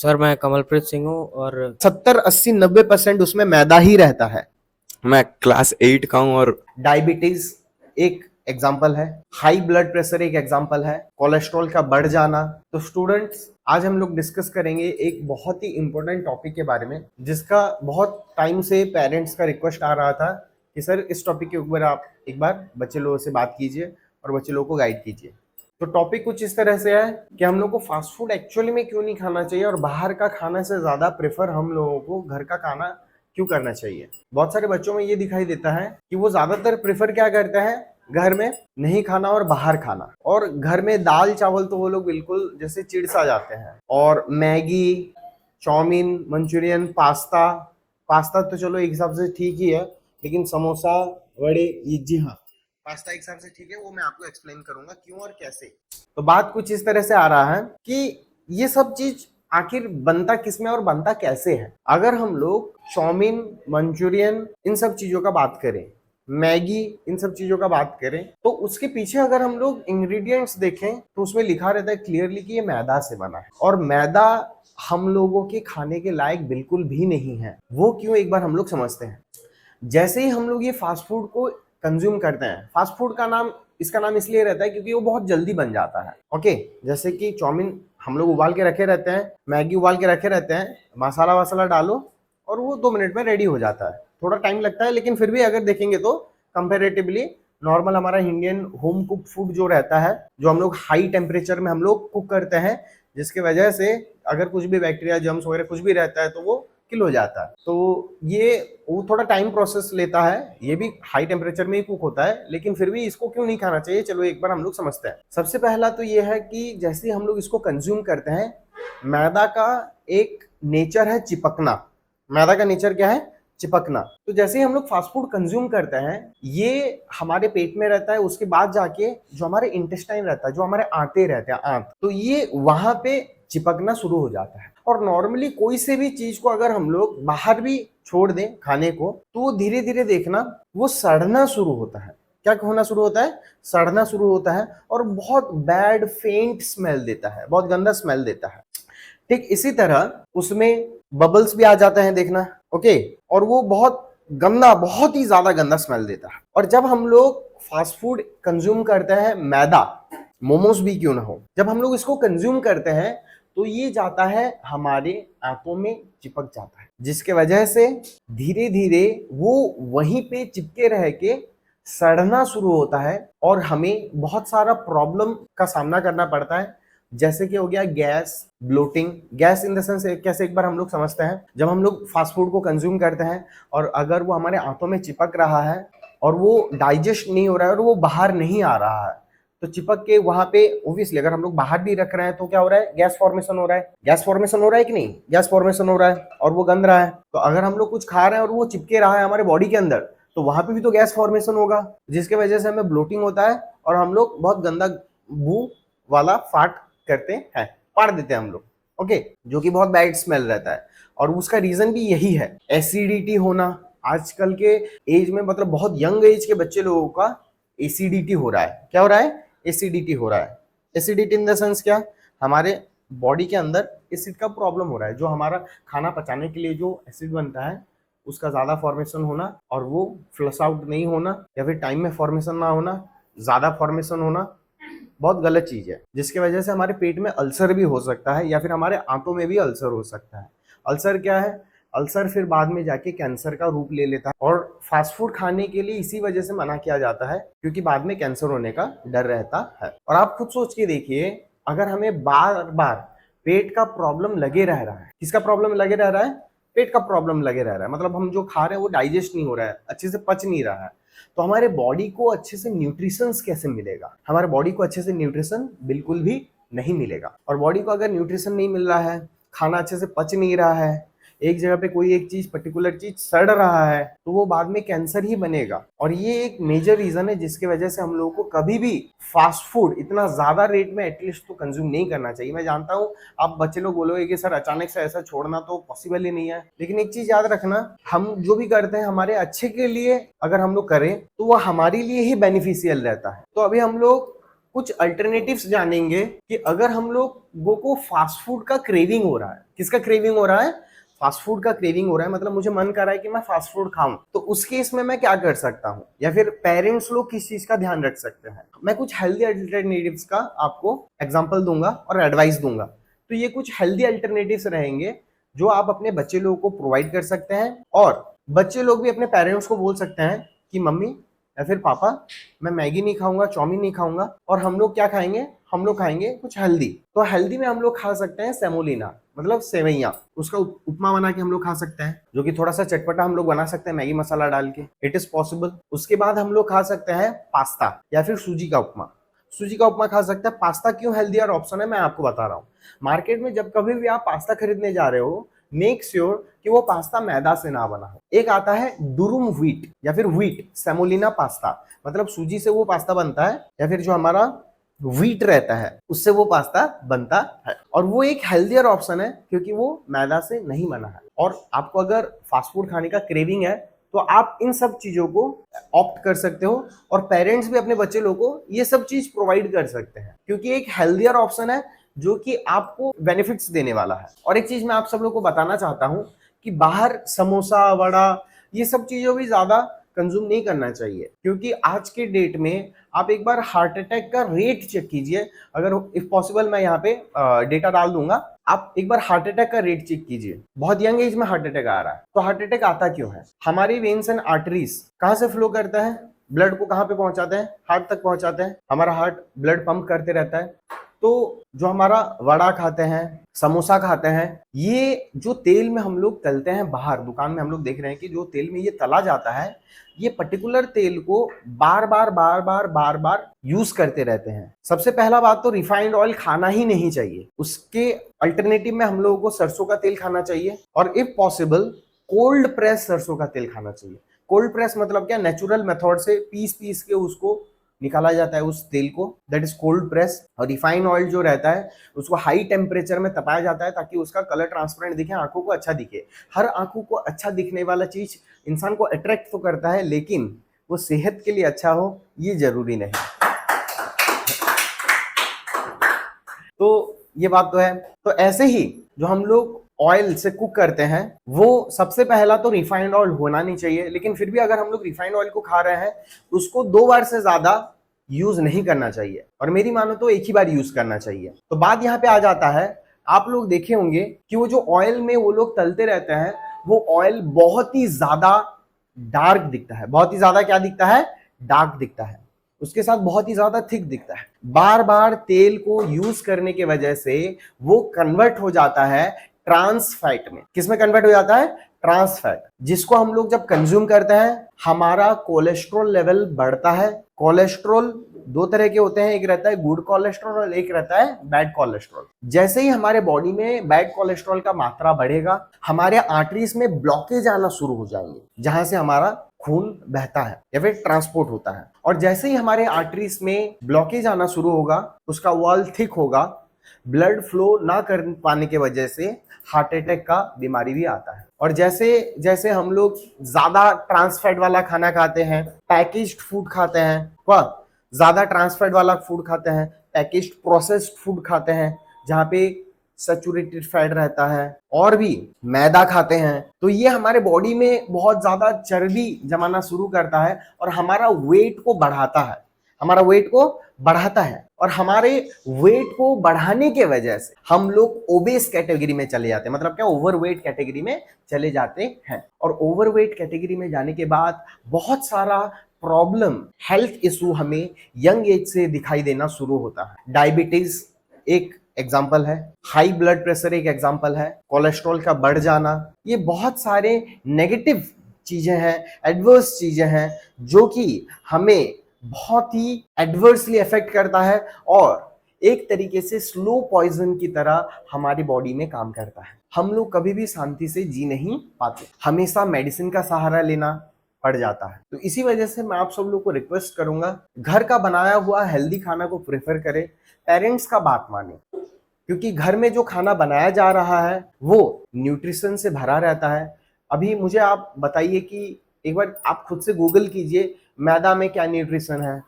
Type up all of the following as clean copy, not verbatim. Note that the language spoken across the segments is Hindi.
सर मैं कमलप्रीत सिंह हूँ और 70-80-90% उसमें मैदा ही रहता है। मैं क्लास 8 का हूँ और डायबिटीज एक एग्जाम्पल है, हाई ब्लड प्रेशर एक एग्जाम्पल है, कोलेस्ट्रॉल का बढ़ जाना। तो स्टूडेंट्स, आज हम लोग डिस्कस करेंगे एक बहुत ही इंपॉर्टेंट टॉपिक के बारे में, जिसका बहुत टाइम से पेरेंट्स का रिक्वेस्ट आ रहा था कि सर इस टॉपिक के ऊपर आप एक बार बच्चे लोगों से बात कीजिए और बच्चे लोगों को गाइड कीजिए। तो टॉपिक कुछ इस तरह से है कि हम लोग को फास्ट फूड एक्चुअली में क्यों नहीं खाना चाहिए और बाहर का खाना से ज्यादा प्रेफर हम लोगों को घर का खाना क्यों करना चाहिए। बहुत सारे बच्चों में ये दिखाई देता है कि वो ज्यादातर प्रेफर क्या करते हैं, घर में नहीं खाना और बाहर खाना। और घर में दाल चावल तो वो लोग बिल्कुल जैसे चिढ़ सा जाते हैं, और Maggi, chowmein, Manchurian, pasta. Pasta तो चलो एक हिसाब से ठीक ही है, लेकिन समोसा, वड़े, ये जी हाँ, पास्ता एक हिसाब से ठीक है, वो मैं आपको एक्सप्लेन करूंगा क्यों और कैसे। तो बात कुछ इस तरह से आ रहा है कि ये सब चीज आखिर बनता किसमें और बनता कैसे है। अगर हम लोग चाउमीन, मंचूरियन, इन सब चीजों का बात करें, मैगी, इन सब चीजों का बात करें, तो उसके पीछे अगर हम लोग इंग्रेडिएंट्स देखें तो उसमें लिखा रहता है क्लियरली कि ये मैदा से बना है। और मैदा हम लोगों के खाने के लायक बिल्कुल भी नहीं है। वो क्यों, एक बार हम लोग समझते हैं। जैसे ही हम लोग ये फास्ट फूड को कंज्यूम करते हैं, फास्ट फूड का नाम, इसका नाम इसलिए रहता है क्योंकि वो बहुत जल्दी बन जाता है। ओके, जैसे कि चाउमीन हम लोग उबाल के रखे रहते हैं, मैगी उबाल के रखे रहते हैं, मसाला वसाला डालो और वो 2 मिनट में रेडी हो जाता है। थोड़ा टाइम लगता है, लेकिन फिर भी अगर देखेंगे तो कंपेरेटिवली नॉर्मल हमारा इंडियन होम कुक फूड जो रहता है, जो हम लोग हाई टेम्परेचर में हम लोग कुक करते हैं, जिसकी वजह से अगर कुछ भी बैक्टीरिया, जर्म्स वगैरह कुछ भी रहता है तो वो किल हो जाता है। तो ये वो थोड़ा टाइम प्रोसेस लेता है, ये भी हाई टेम्परेचर में ही कुक होता है, लेकिन फिर भी इसको क्यों नहीं खाना चाहिए, चलो एक बार हम लोग समझते हैं। सबसे पहला तो ये है कि जैसे हम लोग इसको कंज्यूम करते हैं, मैदा का एक नेचर है चिपकना। मैदा का नेचर क्या है, चिपकना। तो जैसे ही हम लोग फास्ट फूड कंज्यूम करते हैं, ये हमारे पेट में रहता है, उसके बाद जाके जो हमारे इंटेस्टाइन रहता है, जो हमारे आंते रहते हैं, आंत, तो ये वहां पे चिपकना शुरू हो जाता है। और नॉर्मली कोई से भी चीज को अगर हम लोग बाहर भी छोड़ दें खाने को, तो वो धीरे धीरे देखना वो सड़ना शुरू होता है। क्या होना शुरू होता है, सड़ना शुरू होता है, और बहुत बैड फेंट स्मेल देता है, बहुत गंदा स्मेल देता है। ठीक इसी तरह उसमें बबल्स भी आ जाते हैं, देखना। ओके, और वो बहुत गंदा, बहुत ही ज्यादा गंदा स्मेल देता है। और जब हम लोग फास्ट फूड कंज्यूम करते हैं, मैदा, मोमोज भी क्यों ना हो, जब हम लोग इसको कंज्यूम करते हैं तो ये जाता है हमारे आंतों में, चिपक जाता है, जिसके वजह से धीरे धीरे वो वहीं पे चिपके रह के सड़ना शुरू होता है और हमें बहुत सारा प्रॉब्लम का सामना करना पड़ता है। जैसे कि हो गया gas, bloating. Gas in the sense कैसे, एक बार हम लोग समझते हैं। जब हम लोग फास्ट फूड को कंज्यूम करते हैं और अगर वो हमारे आंतों में चिपक रहा है और वो डाइजेस्ट नहीं हो रहा है और वो बाहर नहीं आ रहा है, तो चिपक के वहां पे ओब्वियसली अगर हम लोग बाहर भी रख रहे हैं तो क्या हो रहा है, गैस फॉर्मेशन हो रहा है। गैस फॉर्मेशन हो रहा है कि नहीं, गैस फॉर्मेशन हो रहा है और वो गंद रहा है। तो अगर हम लोग कुछ खा रहे हैं और वो चिपके रहा है हमारे बॉडी के अंदर, तो वहां पे भी तो गैस फॉर्मेशन होगा, जिसके वजह से हमें ब्लोटिंग होता है और हम लोग बहुत गंदा बू वाला फाट करते हैं, फाड़ देते हैं हम लोग। ओके, जो कि बहुत बैड स्मेल रहता है। और उसका रीजन भी यही है, एसिडिटी होना। आजकल के एज में, मतलब बहुत यंग एज के बच्चे लोगों का एसिडिटी हो रहा है। क्या हो रहा है, एसिडिटी हो रहा है। एसिडिटी इन द सेंस क्या, हमारे बॉडी के अंदर एसिड का प्रॉब्लम हो रहा है। जो हमारा खाना पचाने के लिए जो एसिड बनता है, उसका ज्यादा फॉर्मेशन होना और वो फ्लश आउट नहीं होना, या फिर टाइम में फॉर्मेशन ना होना, ज्यादा फॉर्मेशन होना बहुत गलत चीज है, जिसकी वजह से हमारे पेट में अल्सर भी हो सकता है, या फिर हमारे आंतों में भी अल्सर हो सकता है। अल्सर क्या है, अल्सर फिर बाद में जाके कैंसर का रूप ले लेता है। और फास्ट फूड खाने के लिए इसी वजह से मना किया जाता है, क्योंकि बाद में कैंसर होने का डर रहता है। और आप खुद सोच के देखिए, अगर हमें बार बार पेट का प्रॉब्लम लगे रह रहा है, किसका प्रॉब्लम लगे रह रहा है, पेट का प्रॉब्लम लगे रह रहा है, मतलब हम जो खा रहे हैं वो डाइजेस्ट नहीं हो रहा है, अच्छे से पच नहीं रहा है, तो हमारे बॉडी को अच्छे से न्यूट्रिशन कैसे मिलेगा। हमारे बॉडी को अच्छे से न्यूट्रिशन बिल्कुल भी नहीं मिलेगा। और बॉडी को अगर न्यूट्रिशन नहीं मिल रहा है, खाना अच्छे से पच नहीं रहा है, एक जगह पे कोई एक चीज, पर्टिकुलर चीज सड़ रहा है, तो वो बाद में कैंसर ही बनेगा। और ये एक मेजर रीजन है जिसकी वजह से हम लोगों को कभी भी फास्ट फूड इतना ज्यादा रेट में एटलीस्ट तो कंज्यूम नहीं करना चाहिए। मैं जानता हूँ आप बच्चे लोग बोलोगे कि सर अचानक से ऐसा छोड़ना तो पॉसिबल ही नहीं है, लेकिन एक चीज याद रखना, हम जो भी करते हैं हमारे अच्छे के लिए अगर हम लोग करें तो वो हमारे लिए ही बेनिफिशियल रहता है। तो अभी हम लोग कुछ अल्टरनेटिव्स जानेंगे कि अगर हम लोगों को फास्ट फूड का क्रेविंग हो रहा है, किसका क्रेविंग हो रहा है? फास्ट फूड का क्रेविंग हो रहा है, मतलब मुझे मन कर रहा है कि मैं फास्ट फूड खाऊं, तो उस केस में मैं क्या कर सकता हूं, या फिर पेरेंट्स लोग किस चीज का ध्यान रख सकते हैं। मैं कुछ हेल्दी अल्टरनेटिव्स का आपको एग्जांपल दूंगा और एडवाइस दूंगा। तो ये कुछ हेल्दी अल्टरनेटिव्स रहेंगे जो आप अपने बच्चे लोगों को प्रोवाइड कर सकते हैं, और बच्चे लोग भी अपने पेरेंट्स को बोल सकते हैं कि मम्मी या फिर पापा, मैं मैगी नहीं खाऊंगा, चाउमीन नहीं खाऊंगा, और हम लोग क्या खाएंगे? हम लोग खाएंगे कुछ हेल्दी। तो हेल्दी में हम लोग खा सकते हैं सेमोलिना, मतलब सेवैया, उसका उपमा बना के हम लोग खा सकते हैं, जो कि थोड़ा सा चटपटा हम लोग बना सकते हैं मैगी मसाला डाल के, इट इज पॉसिबल। उसके बाद हम लोग खा सकते हैं पास्ता या फिर सूजी का उपमा। सूजी का उपमा खा सकते हैं। पास्ता क्यों हेल्दी ऑप्शन है, मैं आपको बता रहा हूँ। मार्केट में जब कभी भी आप पास्ता खरीदने जा रहे हो, मेक श्योर कि वो पास्ता मैदा से ना बना हो। एक आता है दुरुम व्हीट या फिर व्हीट सेमोलिना पास्ता, मतलब सूजी से वो पास्ता बनता है, या फिर जो हमारा व्हीट रहता है उससे वो पास्ता बनता है, और वो एक हेल्दियर ऑप्शन है क्योंकि वो मैदा से नहीं बना है। और आपको अगर फास्ट फूड खाने का क्रेविंग है तो आप इन सब चीजों को ऑप्ट कर सकते हो, और पेरेंट्स भी अपने बच्चे लोगों को ये सब चीज प्रोवाइड कर सकते हैं क्योंकि एक हेल्दियर ऑप्शन है जो कि आपको बेनिफिट्स देने वाला है। और एक चीज मैं आप सब लोगों को बताना चाहता हूं कि बाहर समोसा, वड़ा, ये सब चीजों भी ज्यादा कंज्यूम नहीं करना चाहिए, क्योंकि आज के डेट में आप एक बार हार्ट अटैक का रेट चेक कीजिए। अगर इफ पॉसिबल मैं यहाँ पे डेटा डाल दूंगा, आप एक बार हार्ट अटैक का रेट चेक कीजिए। बहुत यंग एज में हार्ट अटैक आ रहा है, तो हार्ट अटैक आता क्यों है? हमारी वेन्स एंड आर्टरीज कहाँ से फ्लो करता है? ब्लड को कहाँ पे पहुंचाते हैं? हार्ट तक पहुंचाते हैं। हमारा हार्ट ब्लड पंप करते रहता है। तो जो हमारा वड़ा खाते हैं, समोसा खाते हैं, ये जो तेल में हम लोग तलते हैं, बाहर दुकान में हम लोग देख रहे हैं कि जो तेल में ये तला जाता है, ये पर्टिकुलर तेल को बार बार यूज करते रहते हैं। सबसे पहला बात तो रिफाइंड ऑयल खाना ही नहीं चाहिए, उसके अल्टरनेटिव में हम लोगों को सरसों का तेल खाना चाहिए, और इफ पॉसिबल कोल्ड प्रेस सरसों का तेल खाना चाहिए। कोल्ड प्रेस मतलब क्या? नेचुरल मेथड से पीस के उसको निकाला जाता है उस तेल को, दैट इज कोल्ड प्रेस। और रिफाइंड ऑयल जो रहता है उसको हाई टेम्परेचर में तपाया जाता है ताकि उसका कलर ट्रांसपेरेंट दिखे, आंखों को अच्छा दिखे। हर आंखों को अच्छा दिखने वाला चीज इंसान को अट्रैक्ट तो करता है, लेकिन वो सेहत के लिए अच्छा हो ये जरूरी नहीं। तो ये बात तो है। तो ऐसे ही जो हम लोग ऑयल से कुक करते हैं, वो सबसे पहला तो रिफाइंड ऑयल होना नहीं चाहिए, लेकिन फिर भी अगर हम लोग रिफाइंड ऑयल को खा रहे हैं उसको 2 बार से ज्यादा यूज नहीं करना चाहिए, और मेरी मानो तो एक ही बार यूज करना चाहिए। तो बात यहाँ पे आ जाता है, आप लोग देखे होंगे कि वो जो ऑयल में वो लोग तलते रहते हैं, वो ऑयल बहुत ही ज्यादा डार्क दिखता है। बहुत ही ज्यादा क्या दिखता है? डार्क दिखता है। उसके साथ बहुत ही ज्यादा थिक दिखता है। बार बार तेल को यूज करने की वजह से वो कन्वर्ट हो जाता है ट्रांस फैट में। किसमें कन्वर्ट हो जाता है? ट्रांस फैट, जिसको हम लोग जब कंज्यूम करते हैं हमारा कोलेस्ट्रॉल लेवल बढ़ता है। कोलेस्ट्रॉल 2 तरह के होते हैं, एक रहता है गुड कोलेस्ट्रॉल और एक रहता है बैड कोलेस्ट्रॉल। जैसे ही हमारे बॉडी में बैड कोलेस्ट्रॉल का मात्रा बढ़ेगा, हमारे आर्टरीज में ब्लॉकेज आना शुरू हो जाएंगे, जहां से हमारा खून बहता है या फिर ट्रांसपोर्ट होता है। और जैसे ही हमारे आर्टरीज में ब्लॉकेज आना शुरू होगा, उसका वॉल थिक होगा, ब्लड फ्लो ना कर पाने की वजह से हार्ट अटैक का बीमारी भी आता है। और जैसे जैसे हम लोग ज्यादा ट्रांस फैट वाला खाना खाते हैं, पैकेज्ड फूड खाते हैं, वह ज्यादा ट्रांस फैट वाला फूड खाते हैं, पैकेज्ड प्रोसेस्ड फूड खाते हैं जहाँ पे सैचुरेटेड फैट रहता है, और भी मैदा खाते हैं, तो ये हमारे बॉडी में बहुत ज्यादा चर्बी जमाना शुरू करता है और हमारा वेट को बढ़ाता है। हमारा वेट को बढ़ाता है, और हमारे वेट को बढ़ाने के वजह से हम लोग ओबेस कैटेगरी में चले जाते हैं। मतलब क्या? ओवरवेट कैटेगरी में चले जाते हैं। और ओवरवेट कैटेगरी में जाने के बाद बहुत सारा प्रॉब्लम, हेल्थ इशू हमें यंग एज से दिखाई देना शुरू होता है। डायबिटीज एक एग्जाम्पल है, हाई ब्लड प्रेशर एक एग्जाम्पल है, कोलेस्ट्रॉल का बढ़ जाना, ये बहुत सारे नेगेटिव चीजें हैं, एडवर्स चीजें हैं जो कि हमें बहुत ही एडवर्सली अफेक्ट करता है, और एक तरीके से स्लो पॉइजन की तरह हमारी बॉडी में काम करता है। हम लोग कभी भी शांति से जी नहीं पाते, हमेशा मेडिसिन का सहारा लेना पड़ जाता है। तो इसी वजह से मैं आप सब लोग को रिक्वेस्ट करूंगा, घर का बनाया हुआ हेल्दी खाना को प्रेफर करें, पेरेंट्स का बात माने, क्योंकि घर में जो खाना बनाया जा रहा है वो न्यूट्रिशन से भरा रहता है। अभी मुझे आप बताइए कि एक बार आप खुद से गूगल कीजिए मैदा में क्या न्यूट्रिशन है,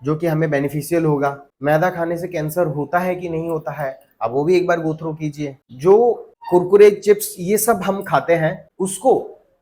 जो कि हमें बेनिफिशियल होगा। मैदा खाने से कैंसर होता है कि नहीं होता है, अब वो भी एक बार गो थ्रू कीजिए। जो कुरकुरे, चिप्स ये सब हम खाते हैं, उसको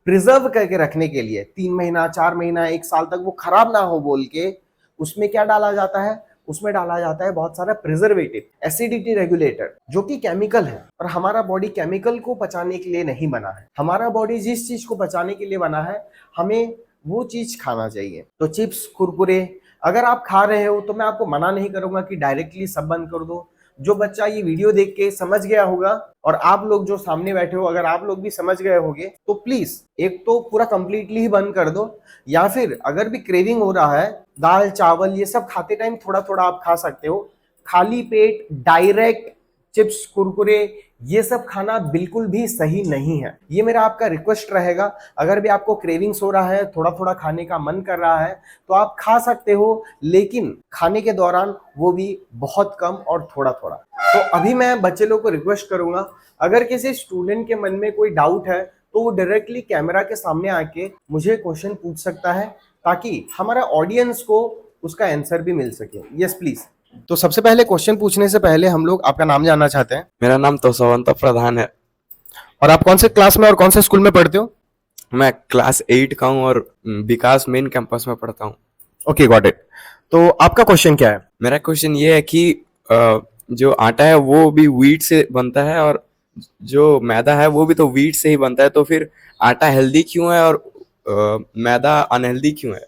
प्रिजर्व करके रखने के लिए 3 महीना, 4 महीना, 1 साल तक वो खराब ना हो बोल के उसमें क्या डाला जाता है, उसमें डाला जाता है बहुत सारा प्रिजर्वेटिव, एसिडिटी रेगुलेटर, जो कि केमिकल है। और हमारा बॉडी केमिकल को पचाने के लिए नहीं बना है। हमारा बॉडी जिस चीज को पचाने के लिए बना है, हमें वो चीज खाना चाहिए। तो चिप्स, कुरकुरे अगर आप खा रहे हो तो मैं आपको मना नहीं करूंगा कि डायरेक्टली सब बंद कर दो। जो बच्चा ये वीडियो देख के समझ गया होगा, और आप लोग जो सामने बैठे हो अगर आप लोग भी समझ गए होगे, तो प्लीज एक तो पूरा कंप्लीटली ही बंद कर दो, या फिर अगर भी क्रेविंग हो रहा है, दाल चावल ये सब खाते टाइम थोड़ा थोड़ा आप खा सकते हो। खाली पेट डायरेक्ट चिप्स, कुरकुरे ये सब खाना बिल्कुल भी सही नहीं है। ये मेरा आपका रिक्वेस्ट रहेगा। अगर भी आपको क्रेविंग्स हो रहा है, थोड़ा थोड़ा खाने का मन कर रहा है, तो आप खा सकते हो, लेकिन खाने के दौरान वो भी बहुत कम और थोड़ा थोड़ा। तो अभी मैं बच्चे लोग को रिक्वेस्ट करूंगा, अगर किसी स्टूडेंट के मन में कोई डाउट है तो वो डायरेक्टली कैमरा के सामने आके मुझे क्वेश्चन पूछ सकता है, ताकि हमारा ऑडियंस को उसका आंसर भी मिल सके। Yes please. तो सबसे पहले क्वेश्चन पूछने से पहले हम लोग आपका नाम जानना चाहते हैं। मेरा नाम तो सवंत प्रधान है। और आप कौन से क्लास में और कौन से स्कूल में पढ़ते हो? मैं क्लास 8 का हूँ और विकास मेन कैंपस में पढ़ता हूँ। Okay, got it. तो आपका क्वेश्चन क्या है? मेरा क्वेश्चन ये है कि जो आटा है वो भी व्हीट से बनता है और जो मैदा है वो भी तो व्हीट से ही बनता है, तो फिर आटा हेल्दी क्यों है और मैदा अनहेल्दी क्यों है?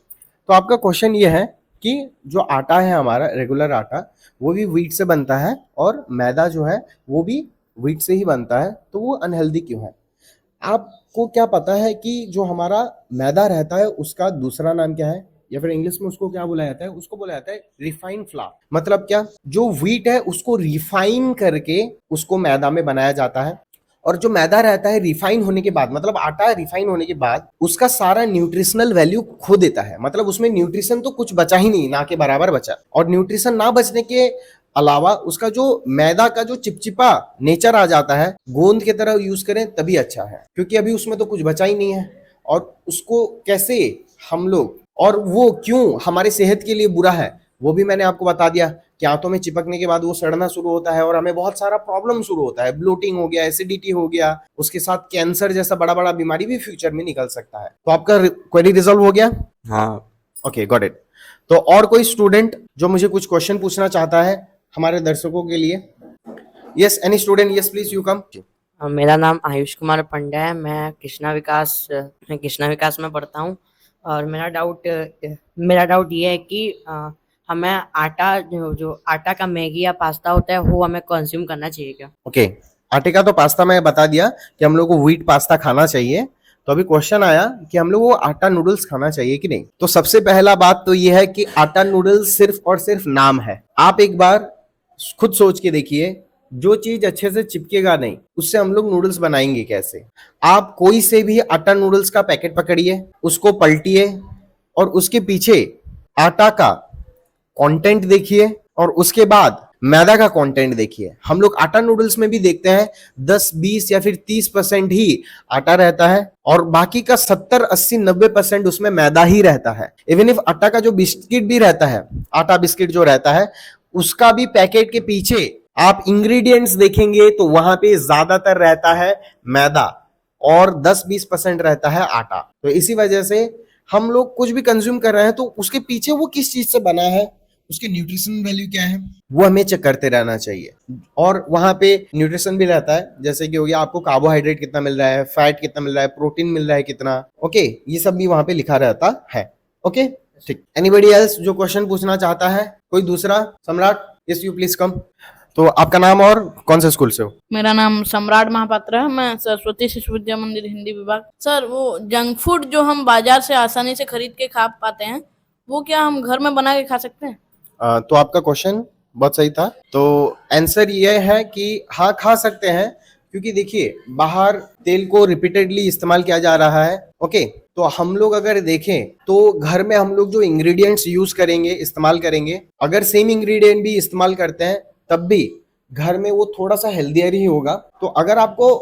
तो आपका क्वेश्चन ये है कि जो आटा है हमारा रेगुलर आटा, वो भी व्हीट से बनता है और मैदा जो है वो भी व्हीट से ही बनता है, तो वो अनहेल्दी क्यों है? आपको क्या पता है कि जो हमारा मैदा रहता है उसका दूसरा नाम क्या है, या फिर इंग्लिश में उसको क्या बोला जाता है? उसको बोला जाता है रिफाइंड फ्लावर। मतलब क्या? जो व्हीट है उसको रिफाइन करके उसको मैदा में बनाया जाता है, और जो मैदा रहता है रिफाइन होने के बाद, मतलब आटा रिफाइन होने के बाद उसका सारा न्यूट्रिशनल वैल्यू खो देता है। मतलब उसमें न्यूट्रिशन तो कुछ बचा ही नहीं, ना के बराबर बचा। और न्यूट्रिशन ना बचने के अलावा उसका जो मैदा का जो चिपचिपा नेचर आ जाता है, गोंद की तरह यूज करें तभी अच्छा है, क्योंकि अभी उसमें तो कुछ बचा ही नहीं है। और उसको कैसे हम लोग, और वो क्यों हमारे सेहत के लिए बुरा है, वो भी मैंने आपको बता दिया कि आंतों में चिपकने के बाद वो सड़ना शुरू होता है और हमें बहुत सारा प्रॉब्लम शुरू होता है। ब्लोटिंग हो गया, एसिडिटी हो गया, उसके साथ कैंसर जैसा बड़ा बड़ा बीमारी भी फ्यूचर में निकल सकता है। तो आपका क्वेरी रिजॉल्व हो गया? हाँ। Okay, got it. तो और कोई स्टूडेंट जो मुझे कुछ क्वेश्चन पूछना चाहता है हमारे दर्शकों के लिए? Yes, any student? Yes please, you come. मेरा नाम आयुष कुमार पंड्या है। मैं कृष्णा विकास में पढ़ता हूँ। और मेरा डाउट ये है कि हमें आटा जो आटा का मैगी या पास्ता होता है वो हमें कंज्यूम करना चाहिए क्या? ओके, आटे का तो पास्ता मैं बता दिया कि हम लोग को व्हीट पास्ता खाना चाहिए। तो अभी क्वेश्चन आया कि हम लोग को आटा नूडल्स खाना चाहिए कि नहीं। तो सबसे पहला बात तो ये है कि आटा नूडल्स सिर्फ और सिर्फ नाम है। आप एक बार खुद सोच के देखिए, जो चीज अच्छे से चिपकेगा नहीं उससे हम लोग नूडल्स बनाएंगे कैसे? आप कोई से भी आटा नूडल्स का पैकेट पकड़िए, उसको पलटिए और उसके पीछे आटा का कंटेंट देखिए और उसके बाद मैदा का कंटेंट देखिए। हम लोग आटा नूडल्स में भी देखते हैं 10, 20 या फिर 30% ही आटा रहता है और बाकी का 70, 80, 90% उसमें मैदा ही रहता है। इवन इफ आटा का जो बिस्किट भी रहता है, आटा बिस्किट जो रहता है, उसका भी पैकेट के पीछे आप इंग्रेडिएंट्स देखेंगे तो वहां पे ज्यादातर रहता है मैदा और 10-20% रहता है आटा। तो इसी वजह से हम लोग कुछ भी कंज्यूम कर रहे हैं तो उसके पीछे वो किस चीज से बना है, उसके न्यूट्रिशन वैल्यू क्या है, वो हमें चेक करते रहना चाहिए। और वहां पे न्यूट्रिशन भी रहता है, जैसे कि हो गया आपको कार्बोहाइड्रेट कितना मिल रहा है, फैट कितना मिल रहा है, प्रोटीन मिल रहा है कितना। ओके, ये सब भी वहां पे लिखा रहता है। ओके, ठीक। एनीबडी एल्स जो क्वेश्चन पूछना चाहता है? कोई दूसरा? सम्राट, यस यू प्लीज कम। तो आपका नाम और कौन से स्कूल से हो? मेरा नाम सम्राट महापात्र है। मैं सरस्वती शिशु विद्या मंदिर हिंदी विभाग। सर, वो जंक फूड जो हम बाजार से आसानी से खरीद के खा पाते हैं, वो क्या हम घर में बना के खा सकते हैं? तो आपका क्वेश्चन बहुत सही था। तो आंसर ये है कि हाँ, खा सकते हैं, क्योंकि देखिए बाहर तेल को रिपीटेडली इस्तेमाल किया जा रहा है। ओके, तो हम लोग अगर देखें तो घर में हम लोग जो इंग्रेडिएंट्स यूज करेंगे, इस्तेमाल करेंगे, अगर सेम इंग्रेडिएंट भी इस्तेमाल करते हैं तब भी घर में वो थोड़ा सा हेल्दियर ही होगा। तो अगर आपको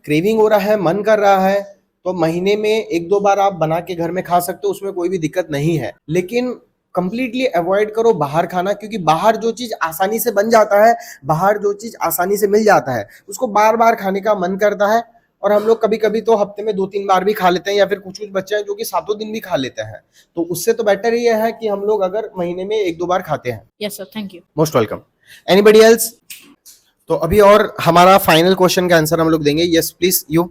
क्रेविंग हो रहा है, मन कर रहा है, तो महीने में 1-2 बार आप बना के घर में खा सकते हो, उसमें कोई भी दिक्कत नहीं है। लेकिन कंप्लीटली अवॉइड करो बाहर खाना, क्योंकि बाहर जो चीज आसानी से बन जाता है, बाहर जो चीज आसानी से मिल जाता है, उसको बार बार खाने का मन करता है। और हम लोग कभी कभी तो हफ्ते में 2-3 बार भी खा लेते हैं, या फिर कुछ कुछ बच्चे हैं जो कि 7 दिन भी खा लेते हैं। तो उससे तो बेटर ये है कि हम लोग अगर महीने में 1-2 बार खाते हैं। Yes sir, thank you. Most welcome. Anybody else? तो अभी और हमारा फाइनल क्वेश्चन का आंसर हम लोग देंगे। यस प्लीज, यू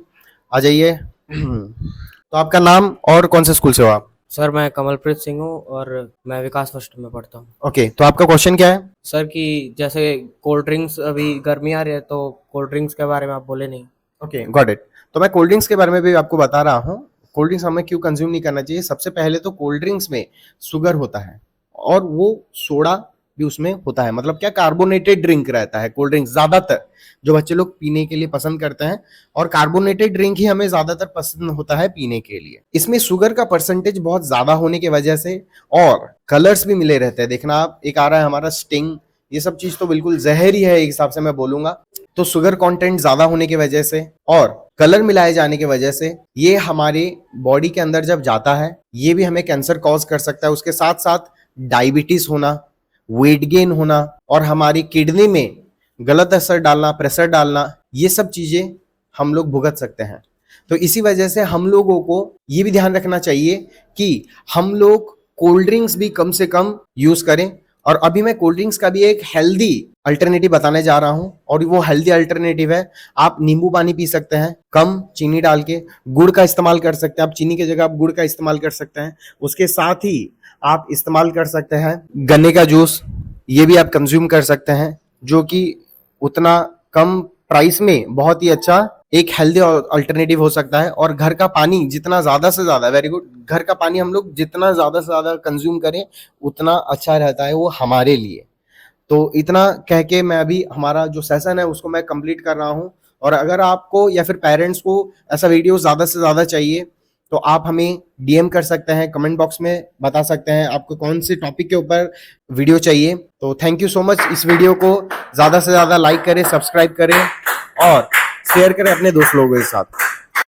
आ जाइए। तो आपका नाम और कौन से स्कूल से हो आप? सर मैं कमलप्रीत सिंह हूँ और मैं विकास फर्स्ट में पढ़ता हूँ। ओके, तो आपका क्वेश्चन क्या है? सर कि जैसे कोल्ड ड्रिंक्स, अभी गर्मी आ रही है तो कोल्ड ड्रिंक्स के बारे में आप बोले नहीं। Okay, got it. तो मैं कोल्ड ड्रिंक्स के बारे में भी आपको बता रहा हूँ। कोल्ड ड्रिंक्स हमें क्यों कंज्यूम नहीं करना चाहिए। सबसे पहले तो कोल्ड ड्रिंक्स में शुगर होता है और वो सोडा भी उसमें होता है, मतलब क्या, कार्बोनेटेड ड्रिंक रहता है कोल्ड ड्रिंक्स ज्यादातर, जो बच्चे लोग पीने के लिए पसंद करते हैं। और कार्बोनेटेड ड्रिंक ही हमें ज्यादातर पसंद होता है पीने के लिए। इसमें शुगर का परसेंटेज बहुत ज्यादा होने की वजह से, और कलर्स भी मिले रहते हैं। देखना आप, एक आ रहा है हमारा स्टिंग, ये सब चीज तो बिल्कुल जहर ही है एक हिसाब से मैं बोलूंगा। तो शुगर कंटेंट ज्यादा होने की वजह से और कलर मिलाए जाने की वजह से ये हमारे बॉडी के अंदर जब जाता है, ये भी हमें कैंसर कॉज कर सकता है। उसके साथ साथ डायबिटीज होना, वेट गेन होना और हमारी किडनी में गलत असर डालना, प्रेशर डालना, ये सब चीजें हम लोग भुगत सकते हैं। तो इसी वजह से हम लोगों को ये भी ध्यान रखना चाहिए कि हम लोग कोल्ड ड्रिंक्स भी कम से कम यूज करें। और अभी मैं कोल्ड ड्रिंक्स का भी एक हेल्दी अल्टरनेटिव बताने जा रहा हूं, और वो हेल्दी अल्टरनेटिव है, आप नींबू पानी पी सकते हैं कम चीनी डाल के, गुड़ का इस्तेमाल कर सकते हैं आप, चीनी की जगह आप गुड़ का इस्तेमाल कर सकते हैं। उसके साथ ही आप इस्तेमाल कर सकते हैं गन्ने का जूस, ये भी आप कंज्यूम कर सकते हैं, जो कि उतना कम प्राइस में बहुत ही अच्छा एक हेल्दी अल्टरनेटिव हो सकता है। और घर का पानी जितना ज्यादा से ज्यादा, वेरी गुड, घर का पानी हम लोग जितना ज्यादा से ज्यादा कंज्यूम करें उतना अच्छा रहता है वो हमारे लिए। तो इतना कह के मैं अभी हमारा जो सेशन है उसको मैं कंप्लीट कर रहा हूँ। और अगर आपको या फिर पेरेंट्स को ऐसा वीडियो ज्यादा से ज्यादा चाहिए तो आप हमें डीएम कर सकते हैं, कमेंट बॉक्स में बता सकते हैं आपको कौन से टॉपिक के ऊपर वीडियो चाहिए। तो थैंक यू सो मच। इस वीडियो को ज्यादा से ज्यादा लाइक करें, सब्सक्राइब करें और शेयर करें अपने दोस्त लोगों के साथ।